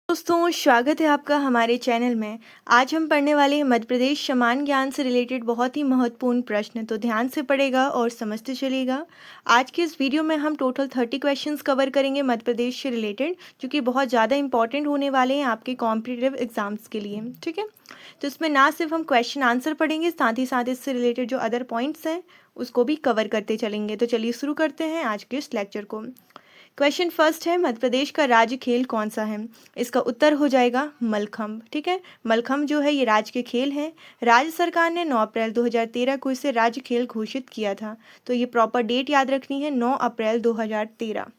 दोस्तों, स्वागत है आपका हमारे चैनल में। आज हम पढ़ने वाले हैं मध्य प्रदेश समान ज्ञान से रिलेटेड बहुत ही महत्वपूर्ण प्रश्न। तो ध्यान से पढ़ेगा और समझते चलिएगा। आज के इस वीडियो में हम टोटल 30 क्वेश्चंस कवर करेंगे मध्य प्रदेश से रिलेटेड, जो कि बहुत ज़्यादा इंपॉर्टेंट होने वाले हैं आपके कॉम्पिटिटिव एग्जाम्स के लिए। ठीक है, तो इसमें ना सिर्फ हम क्वेश्चन आंसर पढ़ेंगे, साथ ही साथ इससे रिलेटेड जो अदर पॉइंट्स हैं उसको भी कवर करते चलेंगे। तो चलिए शुरू करते हैं आज के इस लेक्चर को। क्वेश्चन फर्स्ट है, मध्य प्रदेश का राज्य खेल कौन सा है? इसका उत्तर हो जाएगा मलखंभ। ठीक है, मलखंभ जो है ये राज्य के खेल है। राज्य सरकार ने 9 अप्रैल 2013 को इसे राज्य खेल घोषित किया था। तो ये प्रॉपर डेट याद रखनी है, 9 अप्रैल 2013।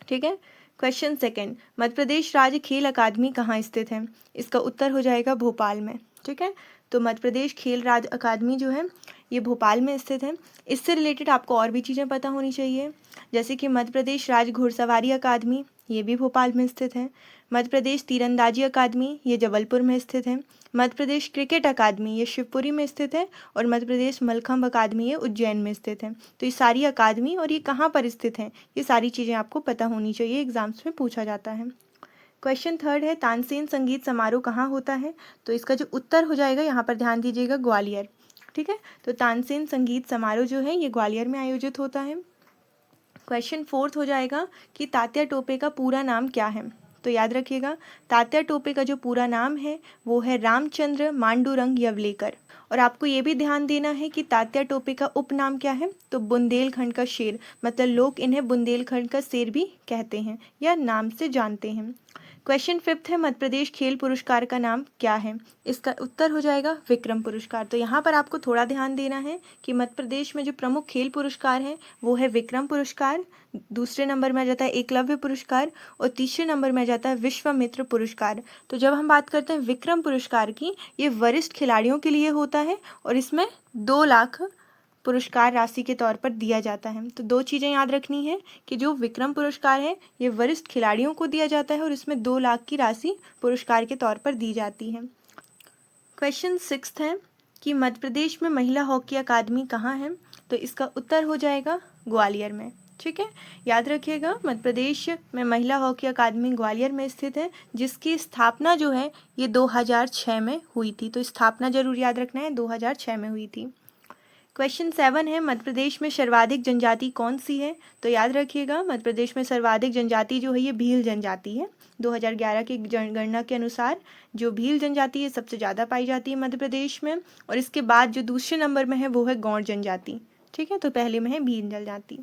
ठीक है, क्वेश्चन सेकंड, मध्य प्रदेश राज्य खेल अकादमी कहाँ स्थित है? इसका उत्तर हो जाएगा भोपाल में। ठीक है, तो मध्य प्रदेश खेल राज्य अकादमी जो है ये भोपाल में स्थित है। इससे रिलेटेड आपको और भी चीज़ें पता होनी चाहिए, जैसे कि मध्य प्रदेश राज्य घुड़सवारी अकादमी ये भी भोपाल में स्थित है। मध्य प्रदेश तीरंदाजी अकादमी ये जबलपुर में स्थित है। मध्य प्रदेश क्रिकेट अकादमी ये शिवपुरी में स्थित है। और मध्य प्रदेश मलखंभ अकादमी ये उज्जैन में स्थित है। तो ये सारी अकादमी और ये कहाँ पर स्थित हैं, ये सारी चीज़ें आपको पता होनी चाहिए, एग्जाम्स में पूछा जाता है। क्वेश्चन थर्ड है, तानसेन संगीत समारोह कहाँ होता है? तो इसका जो उत्तर हो जाएगा, यहाँ पर ध्यान दीजिएगा, ग्वालियर। ठीक है, तो तानसेन संगीत समारोह जो है ये ग्वालियर में आयोजित होता है। क्वेश्चन फोर्थ हो जाएगा कि तात्या टोपे का पूरा नाम क्या है? तो याद रखिएगा, तात्या टोपे का जो पूरा नाम है वो है रामचंद्र मांडूरंग यवलेकर। और आपको ये भी ध्यान देना है कि तात्या टोपे का उपनाम क्या है? तो बुंदेलखंड का शेर, मतलब लोग इन्हें बुंदेलखंड का शेर भी कहते हैं या नाम से जानते हैं। क्वेश्चन फिफ्थ है, मध्य प्रदेश खेल पुरस्कार का नाम क्या है? इसका उत्तर हो जाएगा विक्रम पुरस्कार। तो यहाँ पर आपको थोड़ा ध्यान देना है कि मध्य प्रदेश में जो प्रमुख खेल पुरस्कार हैं वो है विक्रम पुरस्कार, दूसरे नंबर में आ जाता है एकलव्य पुरस्कार और तीसरे नंबर में आ जाता है विश्वामित्र पुरस्कार। तो जब हम बात करते हैं विक्रम पुरस्कार की, ये वरिष्ठ खिलाड़ियों के लिए होता है और इसमें 2 लाख पुरस्कार राशि के तौर पर दिया जाता है। तो 2 चीज़ें याद रखनी है कि जो विक्रम पुरस्कार है ये वरिष्ठ खिलाड़ियों को दिया जाता है और इसमें 2 लाख की राशि पुरस्कार के तौर पर दी जाती है। क्वेश्चन सिक्स्थ है कि मध्य प्रदेश में महिला हॉकी अकादमी कहाँ है? तो इसका उत्तर हो जाएगा ग्वालियर में। ठीक है, याद रखिएगा, मध्य प्रदेश में महिला हॉकी अकादमी ग्वालियर में स्थित है, जिसकी स्थापना जो है ये 2006 में हुई थी। तो स्थापना जरूर याद रखना है, 2006 में हुई थी। क्वेश्चन 7 है, मध्य प्रदेश में सर्वाधिक जनजाति कौन सी है? तो याद रखिएगा, मध्य प्रदेश में सर्वाधिक जनजाति जो है ये भील जनजाति है। 2011 की जनगणना के अनुसार जो भील जनजाति है सबसे ज़्यादा पाई जाती है मध्य प्रदेश में। और इसके बाद जो दूसरे नंबर में है वो है गौड़ जनजाति। ठीक है, तो पहले में है भील जनजाति।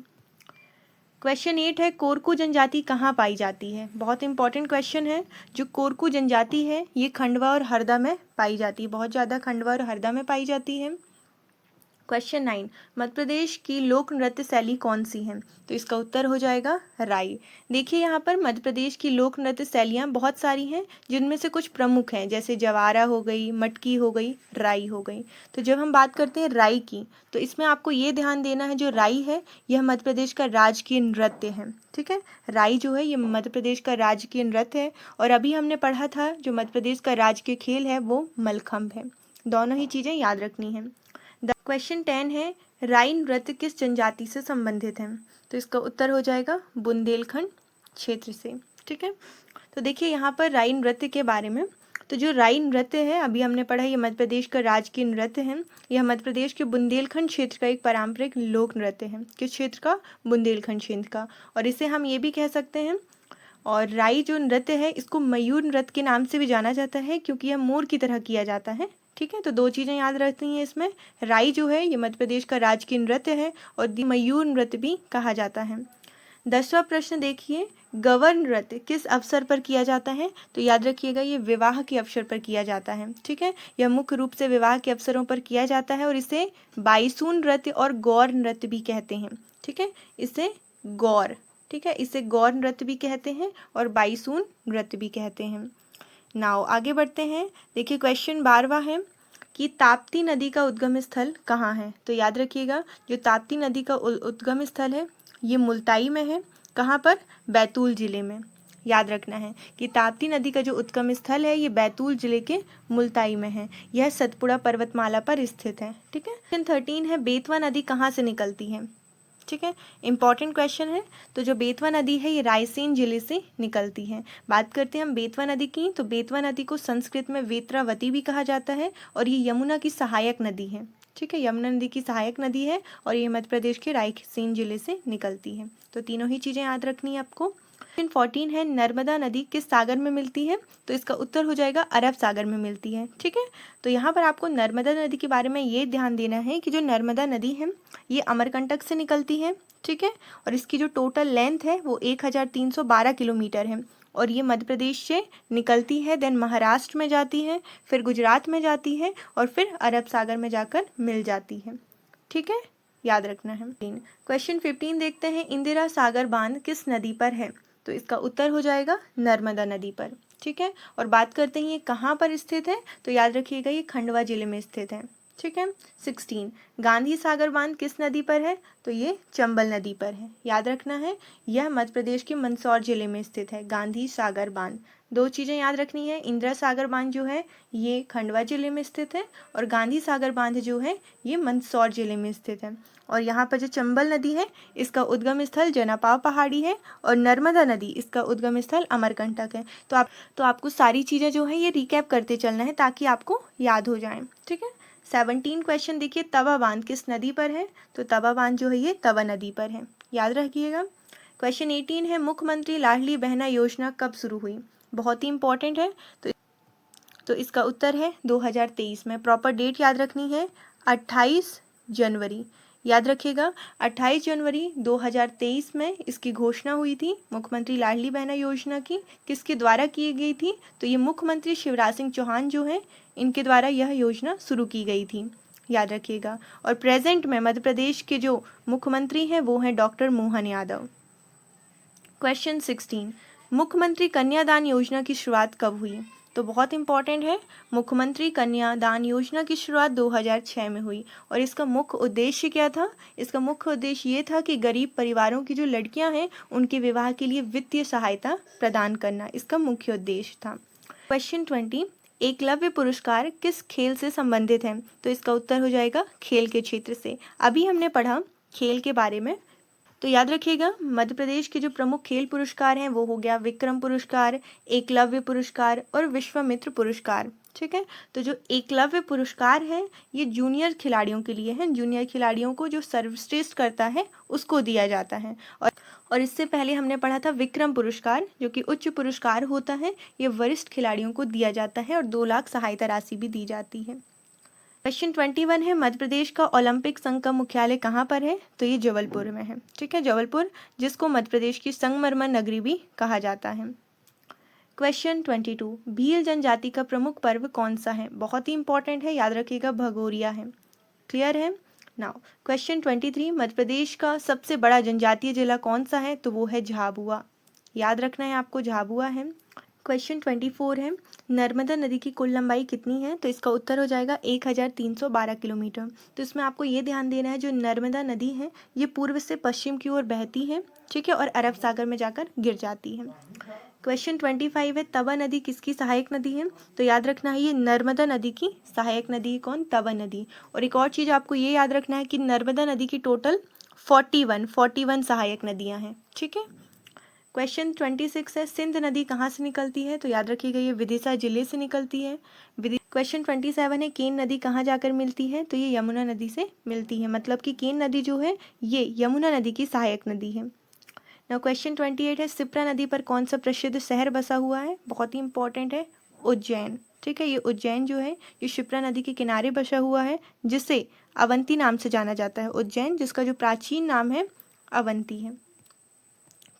क्वेश्चन 8 है, कोरकू जनजाति कहाँ पाई जाती है? बहुत इंपॉर्टेंट क्वेश्चन है। जो कोरकू जनजाति है ये खंडवा और हरदा में पाई जाती है, बहुत ज़्यादा खंडवा और हरदा में पाई जाती है। क्वेश्चन 9, मध्य प्रदेश की लोक नृत्य शैली कौन सी है? तो इसका उत्तर हो जाएगा राई। देखिए यहाँ पर मध्य प्रदेश की लोक नृत्य शैलियाँ बहुत सारी हैं, जिनमें से कुछ प्रमुख हैं, जैसे जवारा हो गई, मटकी हो गई, राई हो गई। तो जब हम बात करते हैं राई की, तो इसमें आपको ये ध्यान देना है, जो राई है यह मध्य प्रदेश का राजकीय नृत्य है। ठीक है, राई जो है ये मध्य प्रदेश का राजकीय नृत्य है। और अभी हमने पढ़ा था जो मध्य प्रदेश का राजकीय खेल है वो मलखंभ है। दोनों ही चीज़ें याद रखनी है। क्वेश्चन 10 है, राई नृत्य किस जनजाति से संबंधित है? तो इसका उत्तर हो जाएगा बुंदेलखंड क्षेत्र से। ठीक है, तो देखिए यहाँ पर राई नृत्य के बारे में, तो जो राई नृत्य है अभी हमने पढ़ा, ये मध्य प्रदेश का राजकीय नृत्य है। यह मध्य प्रदेश के बुंदेलखंड क्षेत्र का एक पारंपरिक लोक नृत्य है। किस क्षेत्र का? बुंदेलखंड क्षेत्र का। और इसे हम ये भी कह सकते हैं, और राई जो नृत्य है इसको मयूर नृत्य के नाम से भी जाना जाता है, क्योंकि यह मोर की तरह किया जाता है। ठीक है, तो 2 चीज़ें याद रखनी है इसमें, राई जो है ये मध्य प्रदेश का राजकीय नृत्य है और मयूर नृत्य भी कहा जाता है। 10वां प्रश्न देखिए, गवर नृत्य किस अवसर पर किया जाता है? तो याद रखिएगा ये विवाह के अवसर पर किया जाता है। ठीक है, यह मुख्य रूप से विवाह के अवसरों पर किया जाता है और इसे बाईसून नृत्य और गौर नृत्य भी कहते हैं। ठीक है, इसे गौर, ठीक है, इसे गौर नृत्य भी कहते हैं और बाईसून नृत्य भी कहते हैं। नाउ आगे बढ़ते हैं। देखिए क्वेश्चन 12वां है कि ताप्ती नदी का उद्गम स्थल कहाँ है? तो याद रखिएगा, जो ताप्ती नदी का उद्गम स्थल है ये मुल्ताई में है। कहाँ पर? बैतूल जिले में। याद रखना है कि ताप्ती नदी का जो उद्गम स्थल है ये बैतूल जिले के मुल्ताई में है। यह सतपुड़ा पर्वतमाला पर स्थित है। ठीक है, क्वेश्चन 13 है, बेतवा नदी कहाँ से निकलती है? ठीक है, इंपॉर्टेंट क्वेश्चन है। तो जो बेतवा नदी है ये रायसेन जिले से निकलती है। बात करते हैं हम बेतवा नदी की, तो बेतवा नदी को संस्कृत में वेत्रावती भी कहा जाता है और ये यमुना की सहायक नदी है। ठीक है, यमुना नदी की सहायक नदी है और ये मध्य प्रदेश के रायसेन जिले से निकलती है। तो तीनों ही चीज़ें याद रखनी है आपको। 14 है, नर्मदा नदी किस सागर में मिलती है? तो इसका उत्तर हो जाएगा अरब सागर में मिलती है। ठीक है, तो यहाँ पर आपको नर्मदा नदी के बारे में ये ध्यान देना है कि जो नर्मदा नदी है ये अमरकंटक से निकलती है। ठीक है, और इसकी जो टोटल लेंथ है वो 1312 किलोमीटर है और ये मध्य प्रदेश से निकलती है, देन महाराष्ट्र में जाती है, फिर गुजरात में जाती है और फिर अरब सागर में जाकर मिल जाती है। ठीक है, याद रखना है। क्वेश्चन 15 देखते हैं, इंदिरा सागर बांध किस नदी पर है? तो इसका उत्तर हो जाएगा नर्मदा नदी पर। ठीक है, और बात करते हैं ये कहाँ पर स्थित है? तो याद रखिएगा ये खंडवा जिले में स्थित है। ठीक है, 16 गांधी सागर बांध किस नदी पर है? तो ये चंबल नदी पर है। याद रखना है, यह मध्य प्रदेश के मंदसौर जिले में स्थित है गांधी सागर बांध। दो चीज़ें याद रखनी है, इंदिरा सागर बांध जो है ये खंडवा जिले में स्थित है और गांधी सागर बांध जो है ये मंदसौर जिले में स्थित है। और यहाँ पर जो चंबल नदी है इसका उद्गम स्थल जनापाव पहाड़ी है और नर्मदा नदी इसका उद्गम स्थल अमरकंटक है। तो आपको सारी चीज़ें जो है ये रिकैप करते चलना है ताकि आपको याद हो जाए। ठीक है, 17 क्वेश्चन देखिए, तवा बांध किस नदी पर है? तो तवा बांध जो है ये तवा नदी पर है, याद रखिएगा। क्वेश्चन 18 है, मुख्यमंत्री लाडली बहना योजना कब शुरू हुई? बहुत ही इंपॉर्टेंट है। तो इसका उत्तर है 2023 में। प्रॉपर डेट याद रखनी है 28 जनवरी, याद रखिएगा 28 जनवरी 2023 में इसकी घोषणा हुई थी मुख्यमंत्री लाडली बहना योजना की। किसके द्वारा की गई थी? तो ये मुख्यमंत्री शिवराज सिंह चौहान जो है इनके द्वारा यह योजना शुरू की गई थी, याद रखिएगा। और प्रेजेंट में मध्य प्रदेश के जो मुख्यमंत्री हैं वो हैं डॉक्टर मोहन यादव। क्वेश्चन 16, मुख्यमंत्री कन्यादान योजना की शुरुआत कब हुई? तो बहुत इंपॉर्टेंट है, मुख्यमंत्री कन्यादान योजना की शुरुआत 2006 में हुई और इसका मुख्य उद्देश्य क्या था? इसका मुख्य उद्देश्य ये था कि गरीब परिवारों की जो लड़कियां हैं उनके विवाह के लिए वित्तीय सहायता प्रदान करना इसका मुख्य उद्देश्य था। क्वेश्चन 20, एकलव्य पुरस्कार किस खेल से संबंधित है? तो इसका उत्तर हो जाएगा खेल के क्षेत्र से। अभी हमने पढ़ा खेल के बारे में, तो याद रखिएगा मध्य प्रदेश के जो प्रमुख खेल पुरस्कार हैं वो हो गया विक्रम पुरस्कार, एकलव्य पुरस्कार और विश्वामित्र पुरस्कार। ठीक है, तो जो एकलव्य पुरस्कार है ये जूनियर खिलाड़ियों के लिए है, जूनियर खिलाड़ियों को जो सर्वश्रेष्ठ करता है उसको दिया जाता है। और इससे पहले हमने पढ़ा था विक्रम पुरस्कार जो कि उच्च पुरस्कार होता है, ये वरिष्ठ खिलाड़ियों को दिया जाता है और 2 लाख सहायता राशि भी दी जाती है। क्वेश्चन 21 है, मध्य प्रदेश का ओलंपिक संघ का मुख्यालय कहाँ पर है? तो ये जबलपुर में है। ठीक है, जबलपुर, जिसको मध्य प्रदेश की संगमरमर नगरी भी कहा जाता है। क्वेश्चन 22, भील जनजाति का प्रमुख पर्व कौन सा है? बहुत ही इंपॉर्टेंट है, याद रखिएगा भगोरिया है। क्लियर है? नाउ क्वेश्चन 23, मध्य प्रदेश का सबसे बड़ा जनजातीय जिला कौन सा है? तो वो है झाबुआ, याद रखना है आपको, झाबुआ है। क्वेश्चन 24 है, नर्मदा नदी की कुल लंबाई कितनी है? तो इसका उत्तर हो जाएगा 1312 किलोमीटर। तो इसमें आपको ये ध्यान देना है जो नर्मदा नदी है ये पूर्व से पश्चिम की ओर बहती है। ठीक है, और अरब सागर में जाकर गिर जाती है। क्वेश्चन 25 है, तवा नदी किसकी सहायक नदी है? तो याद रखना है ये नर्मदा नदी की सहायक नदी है। कौन? तवा नदी। और एक और चीज़ आपको ये याद रखना है कि नर्मदा नदी की टोटल 41 सहायक नदियाँ हैं। ठीक है, क्वेश्चन 26 है, सिंध नदी कहाँ से निकलती है? तो याद रखिएगा ये विदिशा जिले से निकलती है। क्वेश्चन 27 है, केन नदी कहाँ जाकर मिलती है? तो ये यमुना नदी से मिलती है, मतलब कि केन नदी जो है ये यमुना नदी की सहायक नदी है। नाउ क्वेश्चन 28 है, सिप्रा नदी पर कौन सा प्रसिद्ध शहर बसा हुआ है? बहुत ही इंपॉर्टेंट है, उज्जैन। ठीक है, ये उज्जैन जो है ये शिप्रा नदी के किनारे बसा हुआ है जिसे अवंती नाम से जाना जाता है। उज्जैन जिसका जो प्राचीन नाम है अवंती है।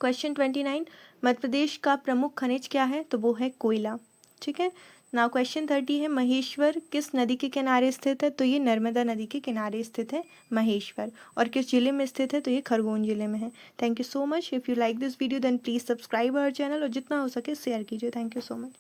क्वेश्चन 29, मध्य प्रदेश का प्रमुख खनिज क्या है? तो वो है कोयला। ठीक है, नाउ क्वेश्चन 30 है, महेश्वर किस नदी के किनारे स्थित है? तो ये नर्मदा नदी के किनारे स्थित है महेश्वर। और किस जिले में स्थित है? तो ये खरगोन जिले में है। Thank you so much. If you like this video then please subscribe our channel और जितना हो सके शेयर कीजिए। Thank you so much.